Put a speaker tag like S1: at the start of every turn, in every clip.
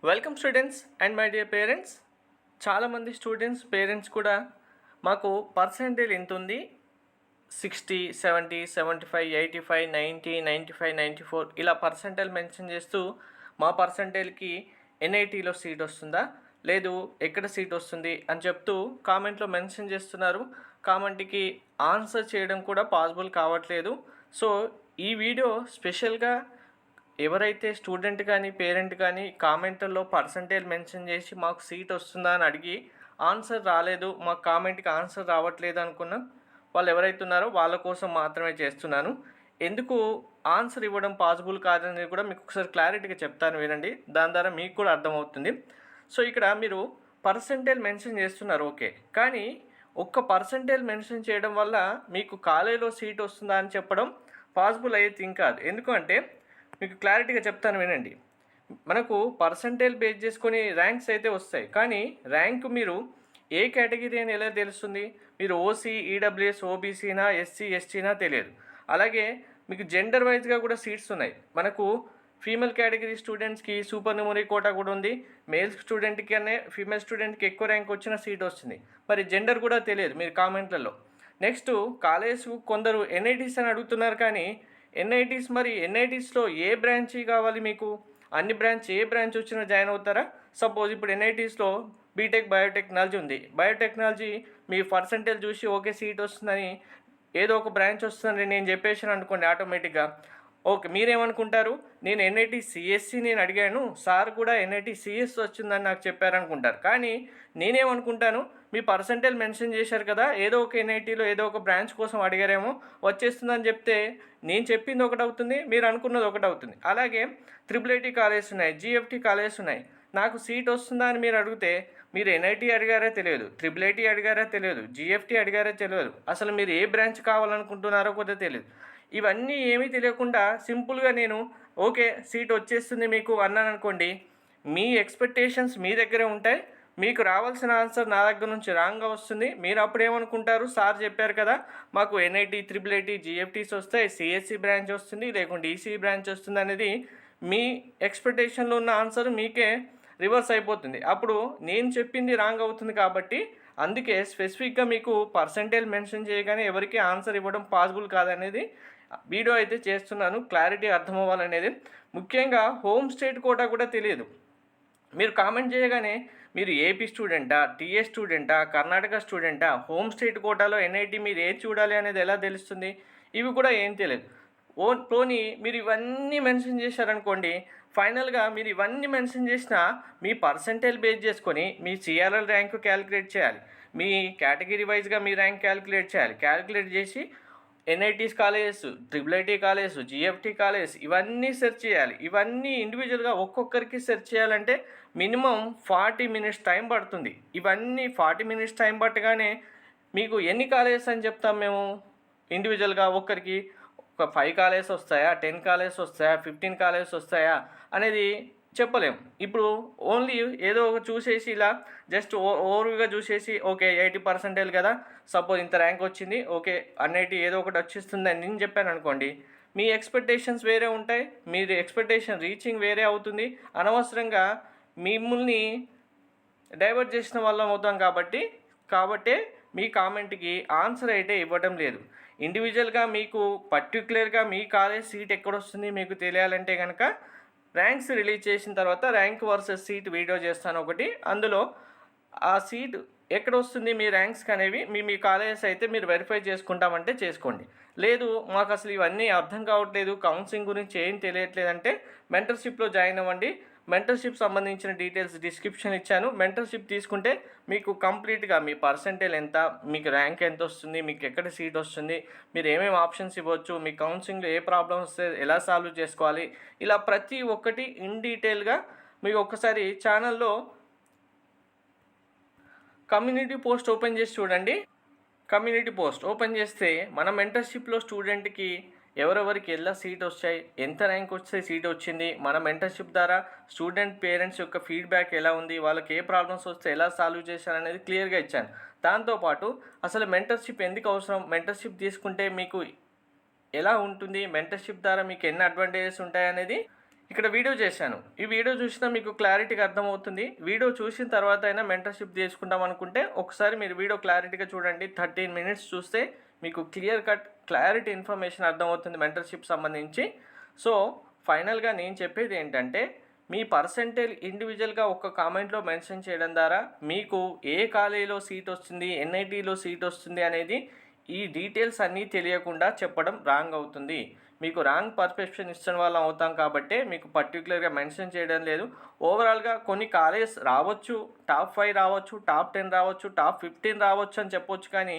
S1: Welcome students and my dear parents. చాలామంది students parents కూడా మాకు పర్సెంటేజ్ ఎంత ఉంది, 60, 70, 75, 85, 90, 95, 94 ఇలా పర్సెంటేజ్ మెన్షన్ చేస్తూ మా పర్సెంటేజ్కి ఎన్ఐటీలో సీట్ వస్తుందా, లేదు ఎక్కడ సీట్ వస్తుంది అని చెప్తూ కామెంట్లో మెన్షన్ చేస్తున్నారు. కామెంట్కి ఆన్సర్ చేయడం కూడా పాసిబుల్ కావట్లేదు. సో ఈ వీడియో స్పెషల్గా ఎవరైతే స్టూడెంట్ కానీ పేరెంట్ కానీ కామెంట్లో పర్సంటేజ్ మెన్షన్ చేసి మాకు సీట్ వస్తుందా అని అడిగి ఆన్సర్ రాలేదు, మాకు కామెంట్కి ఆన్సర్ రావట్లేదు అనుకున్న వాళ్ళు ఎవరైతే ఉన్నారో వాళ్ళ కోసం మాత్రమే చేస్తున్నాను. ఎందుకు ఆన్సర్ ఇవ్వడం పాసిబుల్ కాదనేది కూడా మీకు ఒకసారి క్లారిటీగా చెప్తాను, వినండి. దాని ద్వారా మీకు కూడా అర్థమవుతుంది. సో ఇక్కడ మీరు పర్సంటేజ్ మెన్షన్ చేస్తున్నారు, ఓకే, కానీ ఒక్క పర్సంటేజ్ మెన్షన్ చేయడం వల్ల మీకు కాలేజీలో సీట్ వస్తుందా అని చెప్పడం పాసిబుల్ అయ్యే థింగ్ కాదు. ఎందుకంటే మీకు క్లారిటీగా చెప్తాను, వినండి. మనకు పర్సంటేజ్ బేస్ చేసుకొని ర్యాంక్స్ అయితే వస్తాయి, కానీ ర్యాంక్ మీరు ఏ కేటగిరీ అని ఎలా తెలుస్తుంది? మీరు ఓసీ, ఈడబ్ల్యూఎస్, ఓబీసీనా, ఎస్సీ, ఎస్టీనా తెలియదు. అలాగే మీకు జెండర్ వైజ్గా కూడా సీట్స్ ఉన్నాయి. మనకు ఫీమేల్ కేటగిరీ స్టూడెంట్స్కి సూపర్ న్యూమరీ కోటా కూడా ఉంది. మేల్ స్టూడెంట్కి అనే ఫీమేల్ స్టూడెంట్కి ఎక్కువ ర్యాంక్ వచ్చిన సీట్ వస్తుంది. మరి జెండర్ కూడా తెలియదు మీరు కామెంట్లలో. నెక్స్ట్ కాలేజ్ కొందరు ఎన్ఐటీస్ అని అడుగుతున్నారు, కానీ ఎన్ఐటీస్, మరి ఎన్ఐటీస్లో ఏ బ్రాంచ్ కావాలి మీకు? అన్ని బ్రాంచ్ ఏ బ్రాంచ్ వచ్చినా జాయిన్ అవుతారా? సపోజ్ ఇప్పుడు ఎన్ఐటీస్లో బీటెక్ బయోటెక్నాలజీ ఉంది. బయోటెక్నాలజీ మీ పర్సంటేజ్ చూసి ఓకే సీట్ వస్తుందని ఏదో ఒక బ్రాంచ్ వస్తుందని నేను చెప్పేసాను అనుకోండి, ఆటోమేటిక్గా ఓకే మీరేమనుకుంటారు, నేను ఎన్ఐటీ సిఎస్సి నేను అడిగాను, సార్ కూడా ఎన్ఐటీ సిఎస్ వచ్చిందని నాకు చెప్పారనుకుంటారు. కానీ నేనేమనుకుంటాను, మీ పర్సంటేజ్ మెన్షన్ చేశారు కదా, ఏదో ఒక ఎన్ఐటీలో ఏదో ఒక బ్రాంచ్ కోసం అడిగారేమో వచ్చేస్తుందని చెప్తే నేను చెప్పింది ఒకటి అవుతుంది, మీరు అనుకున్నది ఒకటి అవుతుంది. అలాగే ఐఐటి కాలేజెస్ ఉన్నాయి, జిఎఫ్టీ కాలేజెస్ ఉన్నాయి. నాకు సీట్ వస్తుందా అని మీరు అడిగితే మీరు ఎన్ఐటీ అడిగారో తెలియదు, ఐఐటి అడిగారో తెలియదు, జిఎఫ్టీ అడిగారో తెలియదు, అసలు మీరు ఏ బ్రాంచ్ కావాలనుకుంటున్నారో కూడా తెలియదు. ఇవన్నీ ఏమీ తెలియకుండా సింపుల్గా నేను ఓకే సీట్ వచ్చేస్తుంది మీకు అన్నాను అనుకోండి, మీ ఎక్స్పెక్టేషన్స్ మీ దగ్గరే ఉంటాయి, మీకు రావాల్సిన ఆన్సర్ నా దగ్గర నుంచి రాంగ్గా వస్తుంది. మీరు అప్పుడు ఏమనుకుంటారు, సార్ చెప్పారు కదా మాకు ఎన్ఐటీ, ఐఐటి, జిఎఫ్టీస్ వస్తాయి, సిఎస్సి బ్రాంచ్ వస్తుంది, లేకుంటే ఈసీ బ్రాంచ్ వస్తుంది అనేది మీ ఎక్స్పెక్టేషన్లో ఉన్న ఆన్సర్ మీకే రివర్స్ అయిపోతుంది. అప్పుడు నేను చెప్పింది రాంగ్ అవుతుంది. కాబట్టి అందుకే స్పెసిఫిక్గా మీకు పర్సంటేజ్ మెన్షన్ చేయగానే ఎవరికి ఆన్సర్ ఇవ్వడం పాసిబుల్ కాదనేది వీడియో అయితే చేస్తున్నాను, క్లారిటీ అర్థం అవ్వాలనేది. ముఖ్యంగా హోమ్ స్టేట్ కోటా కూడా తెలియదు. మీరు కామెంట్ చేయగానే మీరు ఏపీ స్టూడెంటా, టీఏ స్టూడెంటా, కర్ణాటక స్టూడెంటా, హోమ్ స్టేట్ కోటాలో ఎన్ఐటీ మీరు ఏది చూడాలి అనేది ఎలా తెలుస్తుంది? ఇవి కూడా ఏం తెలియదు. పోనీ మీరు ఇవన్నీ మెన్షన్ చేశారనుకోండి, ఫైనల్గా మీరు ఇవన్నీ మెన్షన్ చేసినా మీ పర్సంటేజ్ బేస్ చేసుకొని మీ సిఆర్ఎల్ ర్యాంకు క్యాలిక్యులేట్ చేయాలి, మీ కేటగిరీ వైజ్గా మీ ర్యాంక్ క్యాలిక్యులేట్ చేయాలి. క్యాలిక్యులేట్ చేసి NITs colleges, IIT colleges, GFT colleges ఇవన్నీ సెర్చ్ చేయాలి. ఇవన్నీ ఇండివిజువల్గా ఒక్కొక్కరికి సెర్చ్ చేయాలంటే మినిమం 40 మినిట్స్ టైం పడుతుంది. ఇవన్నీ 40 మినిట్స్ టైం పట్టగానే మీకు ఎన్ని కాలేజెస్ అని చెప్తాం మేము? ఇండివిజువల్గా ఒక్కరికి ఒక 5 కాలేజెస్ వస్తాయా, 10 కాలేజెస్ వస్తాయా, 15 కాలేజెస్ వస్తాయా అనేది చెప్పలేం. ఇప్పుడు ఓన్లీ ఏదో ఒక చూసేసి ఇలా జస్ట్ ఓవర్గా చూసేసి ఓకే 80% కదా, సపోజ్ ఇంత ర్యాంక్ వచ్చింది, ఓకే అన్నిటి ఏదో ఒకటి వచ్చేస్తుంది అని నేను చెప్పాను అనుకోండి, మీ ఎక్స్పెక్టేషన్స్ వేరే ఉంటాయి, మీరు ఎక్స్పెక్టేషన్ రీచింగ్ వేరే అవుతుంది. అనవసరంగా మిమ్మల్ని డైవర్ట్ చేసిన వాళ్ళం అవుతాం. కాబట్టే మీ కామెంట్కి ఆన్సర్ అయితే ఇవ్వడం లేదు. ఇండివిజువల్గా మీకు పర్టికులర్గా మీ కాలేజ్ సీట్ ఎక్కడొస్తుంది మీకు తెలియాలంటే కనుక ర్యాంక్స్ రిలీజ్ చేసిన తర్వాత ర్యాంక్ వర్సెస్ సీట్ వీడియో చేస్తాను ఒకటి. అందులో ఆ సీట్ ఎక్కడ వస్తుంది మీ ర్యాంక్స్కి అనేవి మీ కాలేజెస్ అయితే మీరు వెరిఫై చేసుకుంటామంటే చేసుకోండి. లేదు మాకు అసలు ఇవన్నీ అర్థం కావట్లేదు, కౌన్సిలింగ్ గురించి ఏం తెలియట్లేదంటే మెంటర్షిప్లో జాయిన్ అవ్వండి. మెంటర్షిప్ సంబంధించిన డీటెయిల్స్ డిస్క్రిప్షన్ ఇచ్చాను. మెంటర్షిప్ తీసుకుంటే మీకు కంప్లీట్గా మీ పర్సెంటేజ్ ఎంత, మీకు ర్యాంక్ ఎంత వస్తుంది, మీకు ఎక్కడ సీట్ వస్తుంది, మీరు ఏమేమి ఆప్షన్స్ ఇవ్వచ్చు, మీ కౌన్సిలింగ్లో ఏ ప్రాబ్లమ్స్ వస్తే ఎలా సాల్వ్ చేసుకోవాలి, ఇలా ప్రతి ఒక్కటి ఇన్ డీటెయిల్గా మీకు ఒక్కసారి ఛానల్లో కమ్యూనిటీ పోస్ట్ ఓపెన్ చేసి చూడండి. కమ్యూనిటీ పోస్ట్ ఓపెన్ చేస్తే మన మెంటర్షిప్లో స్టూడెంట్కి ఎవరెవరికి ఎలా సీట్ వచ్చాయి, ఎంత ర్యాంక్ వస్తే సీట్ వచ్చింది, మన మెంటర్షిప్ ద్వారా స్టూడెంట్ పేరెంట్స్ యొక్క ఫీడ్బ్యాక్ ఎలా ఉంది, వాళ్ళకి ఏ ప్రాబ్లమ్స్ వస్తే ఎలా సాల్వ్ చేశారనేది క్లియర్గా ఇచ్చాను. దాంతోపాటు అసలు మెంటర్షిప్ ఎందుకు అవసరం, మెంటర్షిప్ తీసుకుంటే మీకు ఎలా ఉంటుంది, మెంటర్షిప్ ద్వారా మీకు ఎన్ని అడ్వాంటేజెస్ ఉంటాయనేది ఇక్కడ వీడియో చేశాను. ఈ వీడియో చూసినా మీకు క్లారిటీగా అర్థమవుతుంది. వీడియో చూసిన తర్వాత అయినా మెంటర్‌షిప్ తీసుకుందాం అనుకుంటే ఒకసారి మీరు వీడియో క్లారిటీగా చూడండి. 13 మినిట్స్ చూస్తే మీకు క్లారిటీ ఇన్ఫర్మేషన్ అర్థమవుతుంది మెంటర్‌షిప్ సంబంధించి. సో, ఫైనల్‌గా నేను చెప్పేది ఏంటంటే, మీ పర్సెంటేజ్ ఇండివిజువల్‌గా ఒక కామెంట్‌లో మెన్షన్ చేయడం ద్వారా మీకు ఏ కాలేజీలో సీట్ వస్తుంది, ఎన్ఐటీలో సీట్ వస్తుంది అనేది ఈ డీటెయిల్స్ అన్నీ తెలియకుండా చెప్పడం రాంగ్ అవుతుంది. మీకు రాంగ్ పర్సెప్షన్ ఇచ్చిన వాళ్ళం అవుతాం కాబట్టే మీకు పర్టికులర్గా మెన్షన్ చేయడం లేదు. ఓవరాల్గా కొన్ని కాలేజెస్ రావచ్చు, టాప్ 5 రావచ్చు, టాప్ 10 రావచ్చు, టాప్ 15 రావచ్చు అని చెప్పొచ్చు. కానీ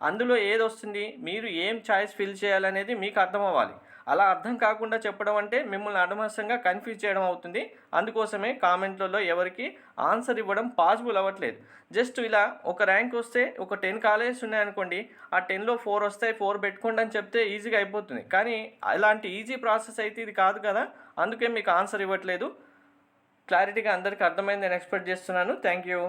S1: అందులో ఏది వస్తుంది, మీరు ఏం చాయిస్ ఫిల్ చేయాలనేది మీకు అర్థం అవ్వాలి. అలా అర్థం కాకుండా చెప్పడం అంటే మిమ్మల్ని అనవసరంగా కన్ఫ్యూజ్ చేయడం అవుతుంది. అందుకోసమే కామెంట్లలో ఎవరికి ఆన్సర్ ఇవ్వడం పాసిబుల్ అవ్వట్లేదు. జస్ట్ ఇలా ఒక ర్యాంక్ వస్తే ఒక 10 కాలేజెస్ ఉన్నాయనుకోండి, ఆ 10లో 4 వస్తాయి, 4 పెట్టుకోండి అని చెప్తే ఈజీగా అయిపోతుంది. కానీ అలాంటి ఈజీ ప్రాసెస్ అయితే ఇది కాదు కదా. అందుకే మీకు ఆన్సర్ ఇవ్వట్లేదు. క్లారిటీగా అందరికీ అర్థమైందని ఎక్స్పెక్ట్ చేస్తున్నాను. Thank you.